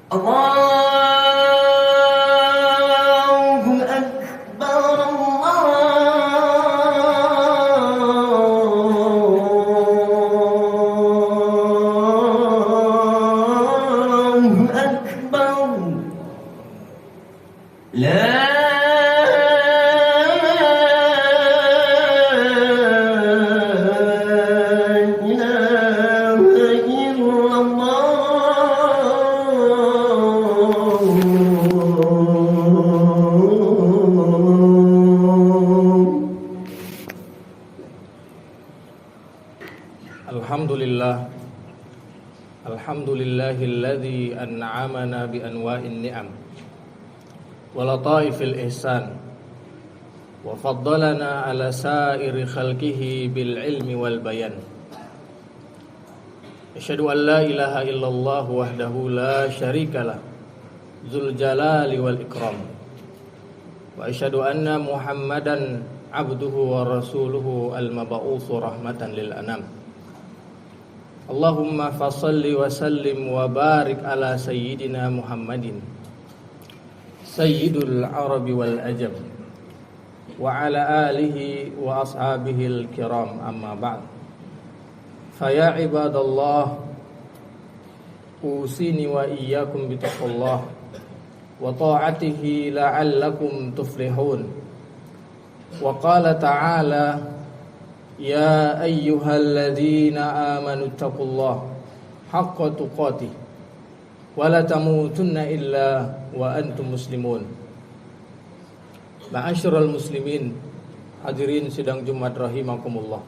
Allahu Akbar, Allahu Akbar. La Alhamdulillahilladzi an'amana bi anwa'in ni'am wa lataifil ihsan wa faddalana ala sa'iri khalqihi bil ilmi wal bayan. Asyhadu an la ilaha illallah wahdahu la syarikalah dzul jalali wal ikram. Wa asyhadu anna Muhammadan abduhu wa rasuluhu al mab'utsu rahmatan lil anam. Allahumma fasalli wa sallim wa barik ala sayyidina Muhammadin sayyidul arabi wal ajam wa ala alihi wa ashabihi al-kiram, amma ba'd. Faya ibadallah, usini wa iyyakum bitaqwallah wa ta'atihi la'allakum tuflihun. Wa qala ta'ala: Ya ayyuhalladzina amanu taqullaha haqqa tuqatih wa la tamutunna illa wa antum muslimun. Ma'asyiral muslimin, hadirin sidang Jumat rahimakumullah.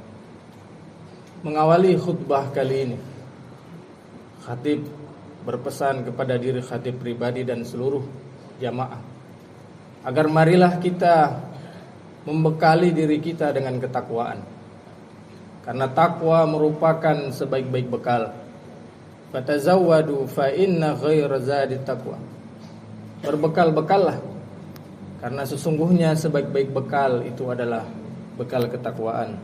Mengawali khutbah kali ini, khatib berpesan kepada diri khatib pribadi dan seluruh jamaah agar marilah kita membekali diri kita dengan ketakwaan. Karena takwa merupakan sebaik-baik bekal. Fatazawwadu fa inna khaira zadit taqwa. Berbekal-bekallah, karena sesungguhnya sebaik-baik bekal itu adalah bekal ketakwaan.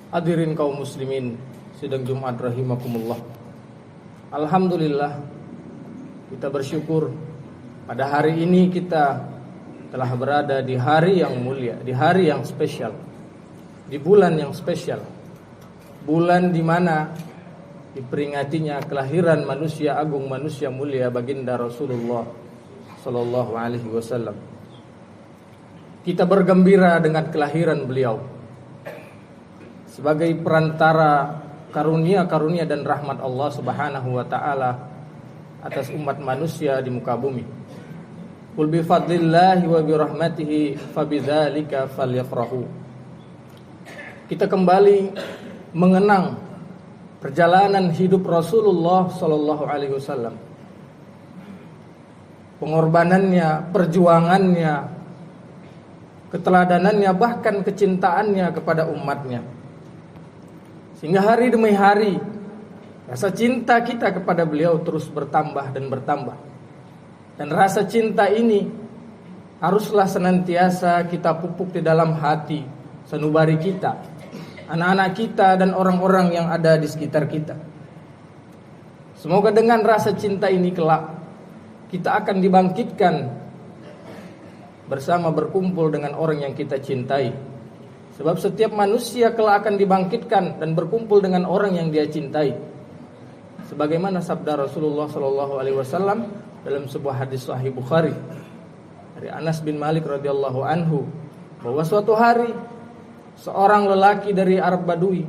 Hadirin kaum muslimin sidang Jumat rahimakumullah. Alhamdulillah, kita bersyukur pada hari ini kita telah berada di hari yang mulia, di hari yang spesial, di bulan yang spesial, bulan di mana diperingatinya kelahiran manusia agung, manusia mulia, baginda Rasulullah sallallahu alaihi wasallam. Kita bergembira dengan kelahiran beliau sebagai perantara karunia-karunia dan rahmat Allah Subhanahu wa taala atas umat manusia di muka bumi. Qul bi fadlillahi wa bi rahmatihi fabidzalika falyafrahu. Kita kembali mengenang perjalanan hidup Rasulullah sallallahu alaihi wasallam. Pengorbanannya, perjuangannya, keteladanannya, bahkan kecintaannya kepada umatnya. Sehingga hari demi hari rasa cinta kita kepada beliau terus bertambah dan bertambah. Dan rasa cinta ini haruslah senantiasa kita pupuk di dalam hati sanubari kita, anak-anak kita dan orang-orang yang ada di sekitar kita. Semoga dengan rasa cinta ini kelak kita akan dibangkitkan bersama berkumpul dengan orang yang kita cintai. Sebab setiap manusia kelak akan dibangkitkan dan berkumpul dengan orang yang dia cintai. Sebagaimana sabda Rasulullah sallallahu alaihi wasallam dalam sebuah hadis sahih Bukhari dari Anas bin Malik radhiyallahu anhu, bahwa suatu hari seorang lelaki dari Arab Badui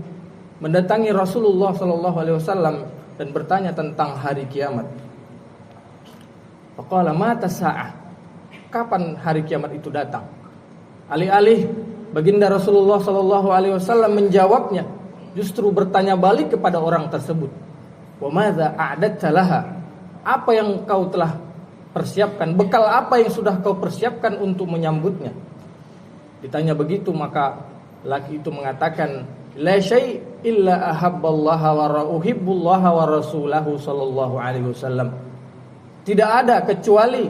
mendatangi Rasulullah sallallahu alaihi wasallam dan bertanya tentang hari kiamat. Faqala mata sa'ah? Kapan hari kiamat itu datang? Alih-alih baginda Rasulullah sallallahu alaihi wasallam menjawabnya, justru bertanya balik kepada orang tersebut. Wa madza a'dadta laha? Apa yang kau telah persiapkan? Bekal apa yang sudah kau persiapkan untuk menyambutnya? Ditanya begitu, maka laki itu mengatakan, la syai' illa ahabballaha wa uhibbullaha wa rasulahu sallallahu alaihi wasallam. Tidak ada kecuali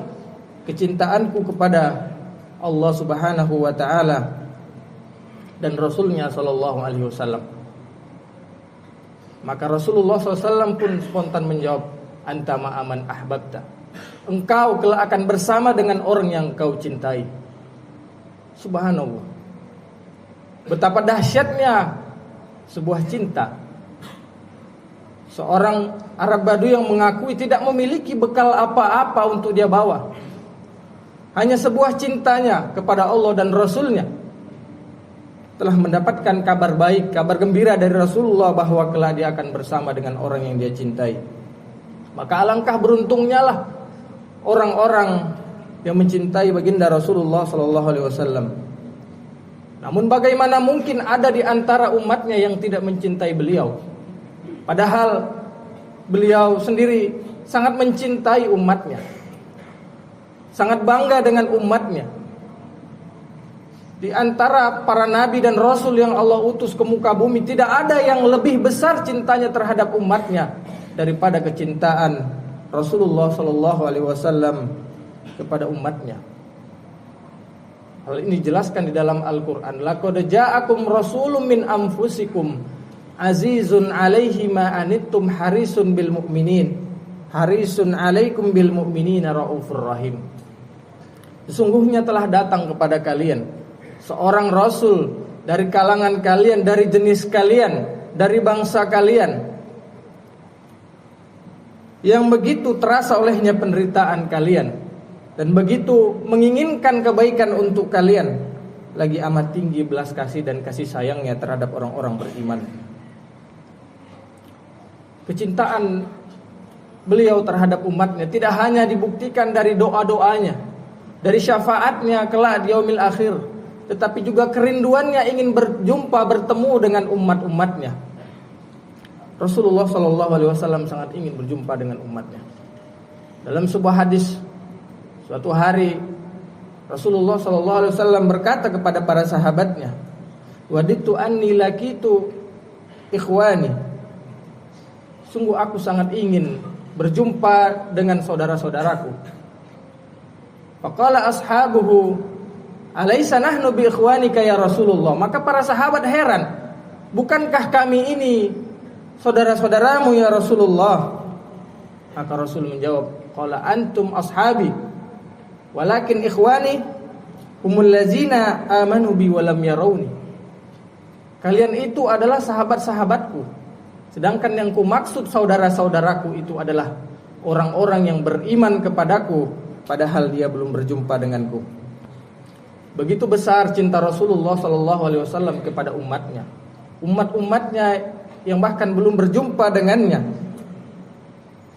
kecintaanku kepada Allah Subhanahu wa taala dan Rasulnya sallallahu alaihi wasallam. Maka Rasulullah SAW pun spontan menjawab, anta ma'aman ahbabta. Engkau kelak akan bersama dengan orang yang kau cintai. Subhanallah. Betapa dahsyatnya sebuah cinta. Seorang Arab Badui yang mengakui tidak memiliki bekal apa-apa untuk dia bawa. Hanya sebuah cintanya kepada Allah dan Rasulnya telah mendapatkan kabar baik, kabar gembira dari Rasulullah bahwa kelak dia akan bersama dengan orang yang dia cintai. Maka alangkah beruntungnya lah orang-orang yang mencintai baginda Rasulullah SAW. Namun bagaimana mungkin ada di antara umatnya yang tidak mencintai beliau? Padahal beliau sendiri sangat mencintai umatnya, sangat bangga dengan umatnya. Di antara para nabi dan rasul yang Allah utus ke muka bumi, tidak ada yang lebih besar cintanya terhadap umatnya daripada kecintaan Rasulullah SAW kepada umatnya. Hal ini dijelaskan di dalam Al-Quran. Laqad ja'akum rasulun min anfusikum azizun 'alaihi ma anittum harisun bil mu'minin harisun 'alaikum bil mu'minina raufur rahim. Sesungguhnya telah datang kepada kalian seorang rasul dari kalangan kalian, dari jenis kalian, dari bangsa kalian, yang begitu terasa olehnya penderitaan kalian dan begitu menginginkan kebaikan untuk kalian, lagi amat tinggi belas kasih dan kasih sayangnya terhadap orang-orang beriman. Kecintaan beliau terhadap umatnya tidak hanya dibuktikan dari doa-doanya, dari syafaatnya kelak di yaumil akhir, tetapi juga kerinduannya ingin berjumpa, bertemu dengan umat-umatnya. Rasulullah SAW sangat ingin berjumpa dengan umatnya. Dalam sebuah hadis, suatu hari Rasulullah SAW berkata kepada para sahabatnya, "Waditu anni lakitu ikhwani." Sungguh aku sangat ingin berjumpa dengan saudara-saudaraku. Faqala ashabuhu, "Alaisa nahnu bi ikhwanika ya Rasulullah?" Maka para sahabat heran, "Bukankah kami ini saudara-saudaramu ya Rasulullah?" Maka Rasul menjawab, "Qala antum ashabi, walakin ikhwani humul ladzina amanu bi wa lam yarawni." Kalian itu adalah sahabat-sahabatku, sedangkan yang kumaksud saudara-saudaraku itu adalah orang-orang yang beriman kepadaku padahal dia belum berjumpa denganku. Begitu besar cinta Rasulullah SAW kepada umatnya, umat-umatnya yang bahkan belum berjumpa dengannya,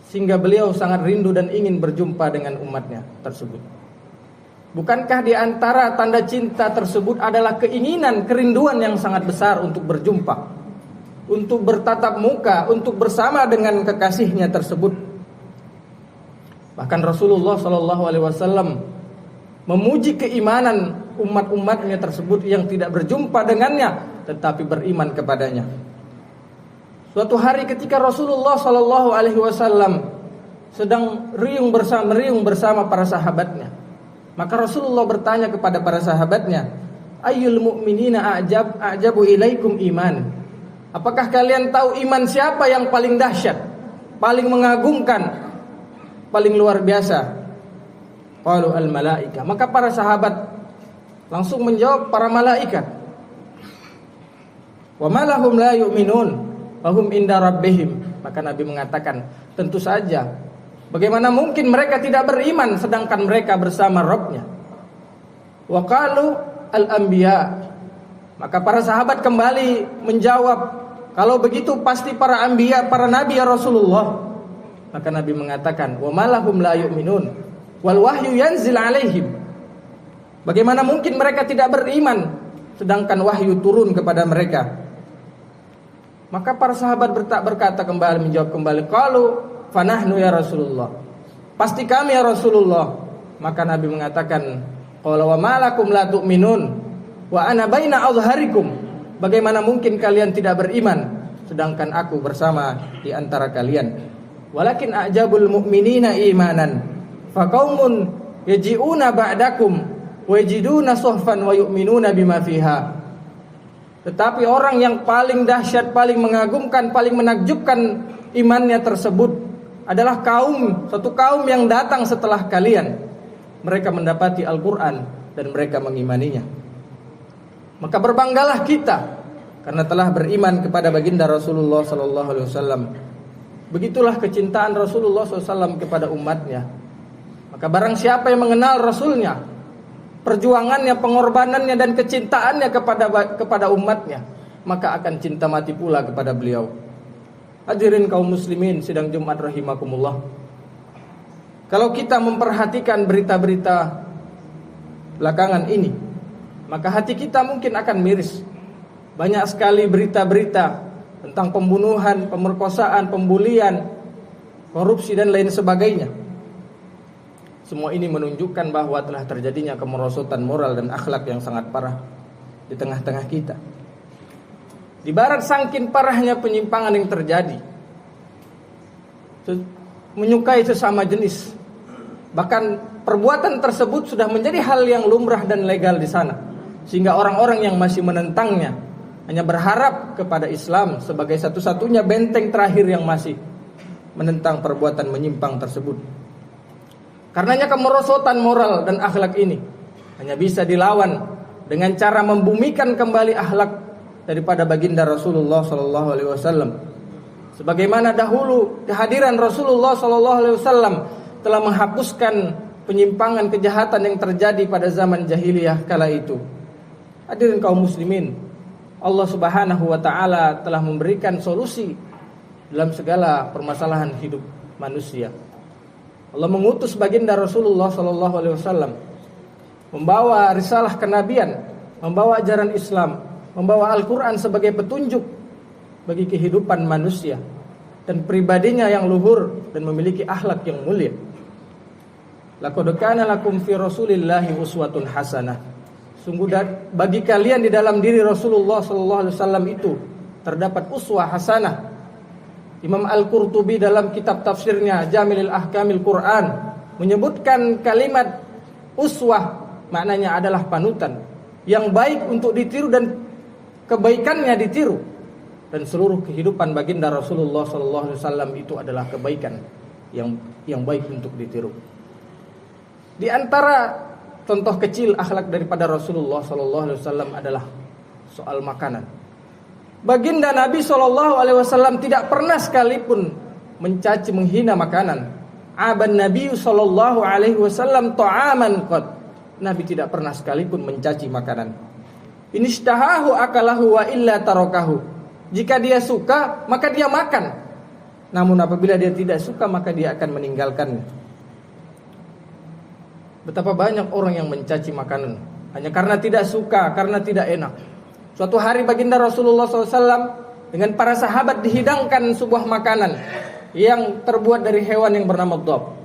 sehingga beliau sangat rindu dan ingin berjumpa dengan umatnya tersebut. Bukankah di antara tanda cinta tersebut adalah keinginan, kerinduan yang sangat besar untuk berjumpa, untuk bertatap muka, untuk bersama dengan kekasihnya tersebut. Bahkan Rasulullah SAW memuji keimanan umat-umatnya tersebut yang tidak berjumpa dengannya tetapi beriman kepadanya. Suatu hari ketika Rasulullah SAW sedang meriung bersama para sahabatnya, maka Rasulullah bertanya kepada para sahabatnya, "Ayyul mu'minina a'jabu ilaikum iman?" Apakah kalian tahu iman siapa yang paling dahsyat, paling mengagumkan, paling luar biasa? Qalu al-malaika. Maka para sahabat langsung menjawab, para malaikat. Wa ma lahum la yu'minun wa hum inda rabbihim. Maka Nabi mengatakan, tentu saja, bagaimana mungkin mereka tidak beriman sedangkan mereka bersama Rabb-nya. Wa qalu al-anbiya. Maka para sahabat kembali menjawab, kalau begitu pasti para anbiya, para nabi ya Rasulullah. Maka Nabi mengatakan, wa ma lahum la yu'minun wal wahyu yanzil alaihim. Bagaimana mungkin mereka tidak beriman sedangkan wahyu turun kepada mereka? Maka para sahabat berkata kembali, menjawab kembali, qalu fanahnu ya Rasulullah. Pasti kami ya Rasulullah. Maka Nabi mengatakan, qala wa ma lakum la tu'minun wa ana baina azharikum. Bagaimana mungkin kalian tidak beriman sedangkan aku bersama di antara kalian? Walakin a'jabul mu'minina imanan faqaumun yaji'una ba'dakum wa yajiduna suhfan wa yu'minuna bima fiha. Tetapi orang yang paling dahsyat, paling mengagumkan, paling menakjubkan imannya tersebut adalah satu kaum yang datang setelah kalian. Mereka mendapati Al-Quran dan mereka mengimaninya. Maka berbanggalah kita karena telah beriman kepada baginda Rasulullah SAW. Begitulah kecintaan Rasulullah SAW kepada umatnya. Maka barang siapa yang mengenal Rasulnya, perjuangannya, pengorbanannya dan kecintaannya kepada umatnya, maka akan cinta mati pula kepada beliau. Hadirin kaum muslimin sidang Jumat rahimakumullah. Kalau kita memperhatikan berita-berita belakangan ini, maka hati kita mungkin akan miris. Banyak sekali berita-berita tentang pembunuhan, pemerkosaan, pembulian, korupsi dan lain sebagainya. Semua ini menunjukkan bahwa telah terjadinya kemerosotan moral dan akhlak yang sangat parah di tengah-tengah kita. Di barat sangkin parahnya penyimpangan yang terjadi, menyukai sesama jenis. Bahkan perbuatan tersebut sudah menjadi hal yang lumrah dan legal di sana, sehingga orang-orang yang masih menentangnya hanya berharap kepada Islam sebagai satu-satunya benteng terakhir yang masih menentang perbuatan menyimpang tersebut. Karenanya kemerosotan moral dan akhlak ini hanya bisa dilawan dengan cara membumikan kembali akhlak daripada baginda Rasulullah SAW. Sebagaimana dahulu kehadiran Rasulullah SAW telah menghapuskan penyimpangan kejahatan yang terjadi pada zaman jahiliyah kala itu. Hadirin kaum muslimin, Allah Subhanahu wa taala telah memberikan solusi dalam segala permasalahan hidup manusia. Allah mengutus baginda Rasulullah SAW membawa risalah kenabian, membawa ajaran Islam, membawa Al-Quran sebagai petunjuk bagi kehidupan manusia dan pribadinya yang luhur dan memiliki akhlak yang mulia. Laqad kana lakum fi Rasulillahi uswatun hasanah. Sungguh bagi kalian di dalam diri Rasulullah SAW itu terdapat uswah hasanah. Imam Al-Qurtubi dalam kitab tafsirnya Jamilul Ahkamil Quran menyebutkan kalimat uswah maknanya adalah panutan yang baik untuk ditiru dan kebaikannya ditiru, dan seluruh kehidupan baginda Rasulullah SAW itu adalah kebaikan yang baik untuk ditiru. Di antara contoh kecil akhlak daripada Rasulullah SAW adalah soal makanan. Baginda Nabi SAW tidak pernah sekalipun mencaci menghina makanan. Aban Nabi SAW ta'aman qad. Nabi tidak pernah sekalipun mencaci makanan. Inishtahahu akalahu wa illa tarakahu. Jika dia suka maka dia makan. Namun apabila dia tidak suka maka dia akan meninggalkannya. Betapa banyak orang yang mencaci makanan hanya karena tidak suka, karena tidak enak. Suatu hari baginda Rasulullah SAW dengan para sahabat dihidangkan sebuah makanan yang terbuat dari hewan yang bernama dhab.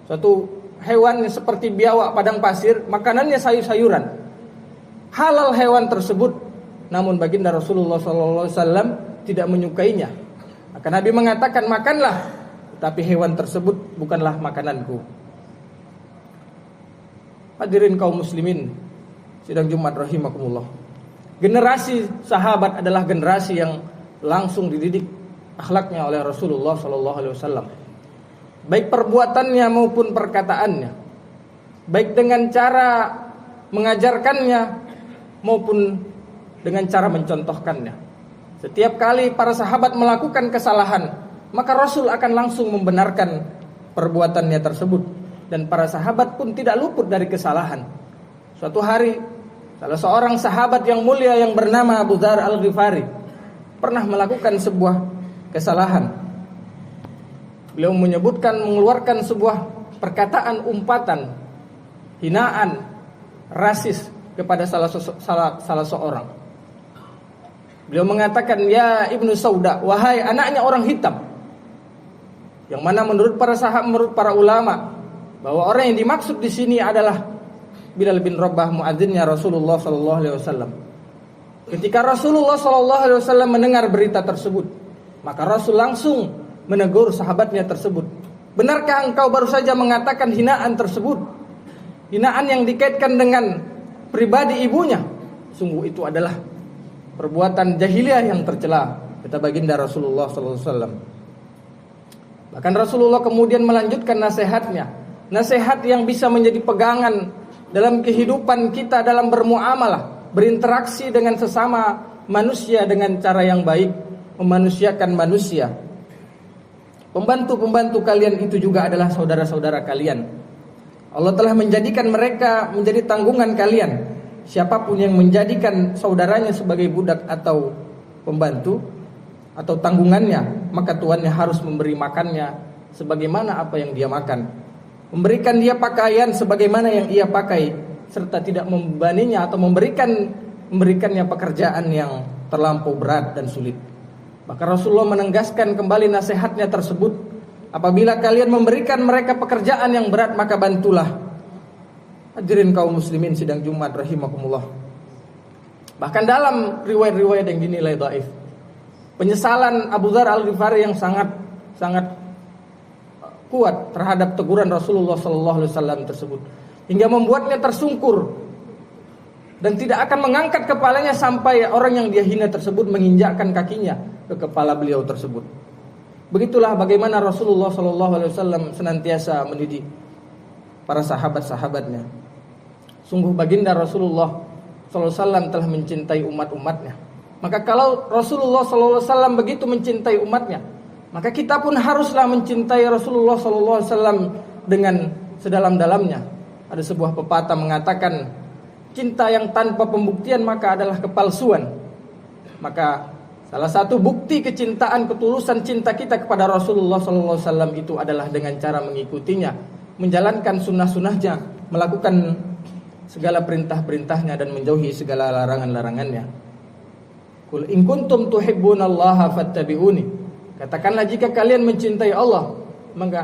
Suatu hewan yang seperti biawak padang pasir, makanannya sayur-sayuran. Halal hewan tersebut, namun baginda Rasulullah SAW tidak menyukainya. Maka Nabi mengatakan, makanlah, tapi hewan tersebut bukanlah makananku. Hadirin kaum muslimin sidang Jumat rahimakumullah. Generasi sahabat adalah generasi yang langsung dididik akhlaknya oleh Rasulullah SAW. Baik perbuatannya maupun perkataannya, baik dengan cara mengajarkannya maupun dengan cara mencontohkannya. Setiap kali para sahabat melakukan kesalahan, maka Rasul akan langsung membenarkan perbuatannya tersebut, dan para sahabat pun tidak luput dari kesalahan. Suatu hari salah seorang sahabat yang mulia yang bernama Abu Dzar Al-Ghifari pernah melakukan sebuah kesalahan. Beliau mengeluarkan sebuah perkataan umpatan, hinaan, rasis kepada salah seorang. Beliau mengatakan, ya Ibnu Sauda, wahai anaknya orang hitam. Yang mana menurut para sahabat, menurut para ulama, bahwa orang yang dimaksud di sini adalah Bilal bin Rabah, muadzinnya Rasulullah SAW. Ketika Rasulullah SAW mendengar berita tersebut, maka Rasul langsung menegur sahabatnya tersebut. Benarkah engkau baru saja mengatakan hinaan tersebut? Hinaan yang dikaitkan dengan pribadi ibunya. Sungguh itu adalah perbuatan jahiliyah yang tercela, kata baginda Rasulullah SAW. Bahkan Rasulullah kemudian melanjutkan nasihatnya, nasihat yang bisa menjadi pegangan dalam kehidupan kita dalam bermuamalah, berinteraksi dengan sesama manusia dengan cara yang baik, memanusiakan manusia. Pembantu-pembantu kalian itu juga adalah saudara-saudara kalian. Allah telah menjadikan mereka menjadi tanggungan kalian. Siapapun yang menjadikan saudaranya sebagai budak atau pembantu atau tanggungannya, maka tuannya harus memberi makannya sebagaimana apa yang dia makan, memberikan dia pakaian sebagaimana yang ia pakai, serta tidak membebaninya atau memberikannya pekerjaan yang terlampau berat dan sulit. Maka Rasulullah menegaskan kembali nasihatnya tersebut, apabila kalian memberikan mereka pekerjaan yang berat, maka bantulah. Hadirin kaum muslimin sidang Jumat rahimakumullah. Bahkan dalam riwayat-riwayat yang dinilai dhaif, penyesalan Abu Dzar Al-Ghifari yang sangat kuat terhadap teguran Rasulullah SAW tersebut, hingga membuatnya tersungkur dan tidak akan mengangkat kepalanya sampai orang yang dia hina tersebut menginjakkan kakinya ke kepala beliau tersebut. Begitulah bagaimana Rasulullah SAW senantiasa mendidik para sahabat-sahabatnya. Sungguh baginda Rasulullah SAW telah mencintai umat-umatnya. Maka kalau Rasulullah SAW begitu mencintai umatnya, maka kita pun haruslah mencintai Rasulullah SAW dengan sedalam-dalamnya. Ada sebuah pepatah mengatakan, cinta yang tanpa pembuktian maka adalah kepalsuan. Maka salah satu bukti kecintaan, ketulusan cinta kita kepada Rasulullah SAW itu adalah dengan cara mengikutinya, menjalankan sunnah-sunnahnya, melakukan segala perintah-perintahnya dan menjauhi segala larangan-larangannya. Qul in kuntum tuhibbunallaha fattabi'uni. Katakanlah jika kalian mencintai Allah,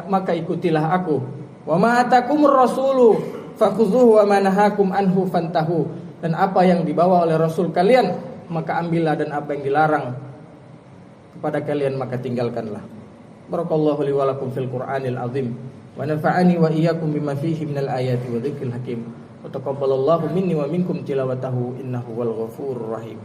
maka ikutilah aku. Wa ma atakumur rasulu fakhudhuhu wa ma nahakum anhu fantahu. Dan apa yang dibawa oleh Rasul kalian, maka ambillah, dan apa yang dilarang kepada kalian maka tinggalkanlah. Barakallahu li wa lakum fil Qur'anil azim wa nafa'ani wa iyyakum bima fihi minal ayati wa dzikril hakim. Wa taqabbalallahu minni wa minkum tilawatahu innahu wal ghafurur rahim.